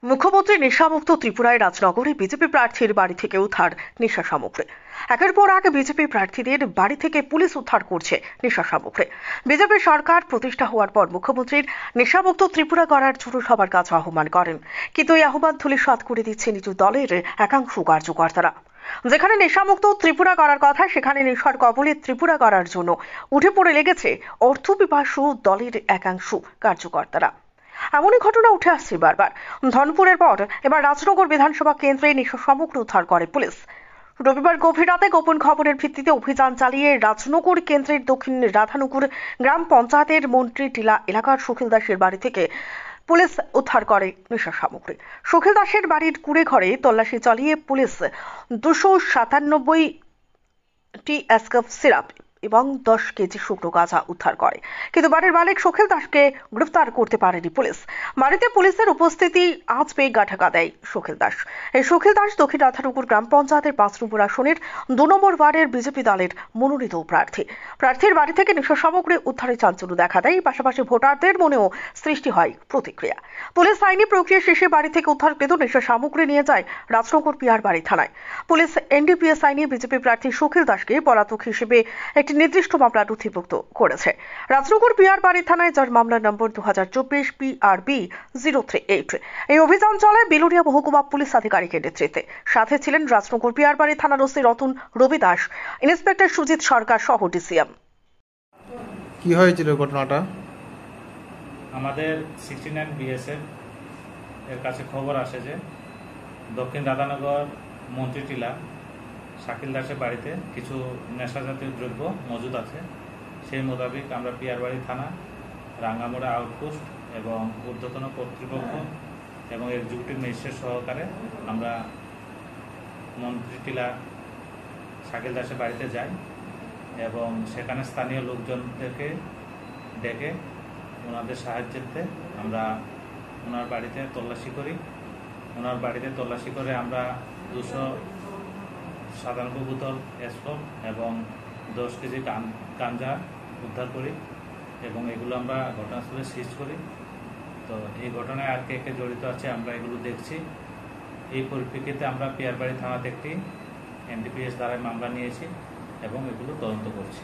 মুখ্যমন্ত্রী নেশামুক্ত ত্রিপুরায় রাজনগরে বিজেপি প্রার্থীর বাড়ি থেকে উদ্ধার নেশা সামগ্রী। একের পর এক বিজেপি প্রার্থীদের বাড়ি থেকে পুলিশ উদ্ধার করছে নেশা সামগ্রী। বিজেপি সরকার প্রতিষ্ঠা হওয়ার পর মুখ্যমন্ত্রীর নেশামুক্ত ত্রিপুরা করার জন্য সবার কাছে আহ্বান করেন, কিন্তু এই আহ্বান ধূলিসাৎ করে দিচ্ছে নিজ দলের একাংশ কার্যকর্তারা। যেখানে নেশামুক্ত ত্রিপুরা করার কথা, সেখানে নেশার কবলে ত্রিপুরা করার জন্য উঠে পড়ে লেগেছে অর্থপিপাসু দলের একাংশ কার্যকর্তারা। এমনই ঘটনা উঠে আসছে বারবার। ধনপুরের পর এবার রাজনগর বিধানসভা কেন্দ্রে নেশা সামগ্রী উদ্ধার করে পুলিশ। রবিবার গভীর রাতে গোপন খবরের ভিত্তিতে অভিযান চালিয়ে রাজনগর কেন্দ্রের দক্ষিণ রাধানগর গ্রাম পঞ্চায়েতের মন্ত্রী টিলা এলাকার সুখিল দাসের বাড়ি থেকে পুলিশ উদ্ধার করে নেশা সামগ্রী। সুখিল দাসের বাড়ির কুড়ে ঘরে তল্লাশি চালিয়ে পুলিশ 297টি এসকাফ সিরাপ এবং 10 কেজি শুকনো গাঁজা উদ্ধার করে, কিন্তু বাড়ির মালিক সুখিল দাসকে গ্রেফতার করতে পারেনি পুলিশ। বাড়িতে পুলিশের উপস্থিতি আজ পেয়ে গাঁঠাগা দেয় সুখিল দাস। এই সুখিল দাস দক্ষিণ রাধানগর গ্রাম পঞ্চায়েতের 5 নম্বর আসনের 2 নম্বর ওয়ার্ডের বিজেপি দলের মনোনীত প্রার্থী। প্রার্থীর বাড়ি থেকে নেশা সামগ্রী উদ্ধারে চাঞ্চল্য দেখা দেয়, পাশাপাশি ভোটারদের মনেও সৃষ্টি হয় প্রতিক্রিয়া। পুলিশ আইনি প্রক্রিয়া শেষে বাড়ি থেকে উদ্ধারকৃত নেশা সামগ্রী নিয়ে যায় রাজনগর পিয়ার বাড়ি থানায়। পুলিশ এনডিপিএস আইনে বিজেপি প্রার্থী সুখিল দাসকে পলাতক হিসেবে একটি নির্দিষ্ট মামলা নথিভুক্ত করেছে রাজনগর পিয়ার বাড়ি থানায়, যার মামলা নম্বর 2024 PRB 038। এই অভিযান চলায় বিলুনিয়া মহকুমা পুলিশ আধিকারিকের নেতৃত্বে। সাথে ছিলেন রাজনগর পিয়ার বাড়ি থানার ওসি রতন রবি দাস, ইন্সপেক্টর সুজিত সরকার সহ ডিসিএম। কি হয়েছিল ঘটনাটা? আমাদের 69 BSF এর কাছে খবর আসে যে দক্ষিণ রাধানগর মন্ত্রী টিলা শাকিল দাসের বাড়িতে কিছু নেশাজাতীয় দ্রব্য মজুদ আছে। সেই মোতাবেক আমরা পিয়ারবাড়ি থানা, রাঙ্গামোড়া আউটপোস্ট এবং ঊর্ধ্বতন কর্তৃপক্ষ এবং এক্সিকিউটিভ ম্যাজিস্ট্রেট সহকারে আমরা মন্ত্রী টিলা শাকিল দাসের বাড়িতে যাই এবং সেখানে স্থানীয় লোকজনদেরকে ডেকে ওনাদের সাহায্যেতে আমরা ওনার বাড়িতে তল্লাশি করি। ওনার বাড়িতে তল্লাশি করে আমরা 297 বোতল এসফল এবং 10 কেজি গাঁজা উদ্ধার করি এবং এগুলো আমরা ঘটনাস্থলে সিজ করি। তো এই ঘটনায় আর কে কে জড়িত আছে আমরা এগুলো দেখছি। এই পরিপ্রেক্ষিতে আমরা পিয়ারবাড়ি থানাতে একটি NDPS ধারায় মামলা নিয়েছি এবং এগুলো তদন্ত করছি।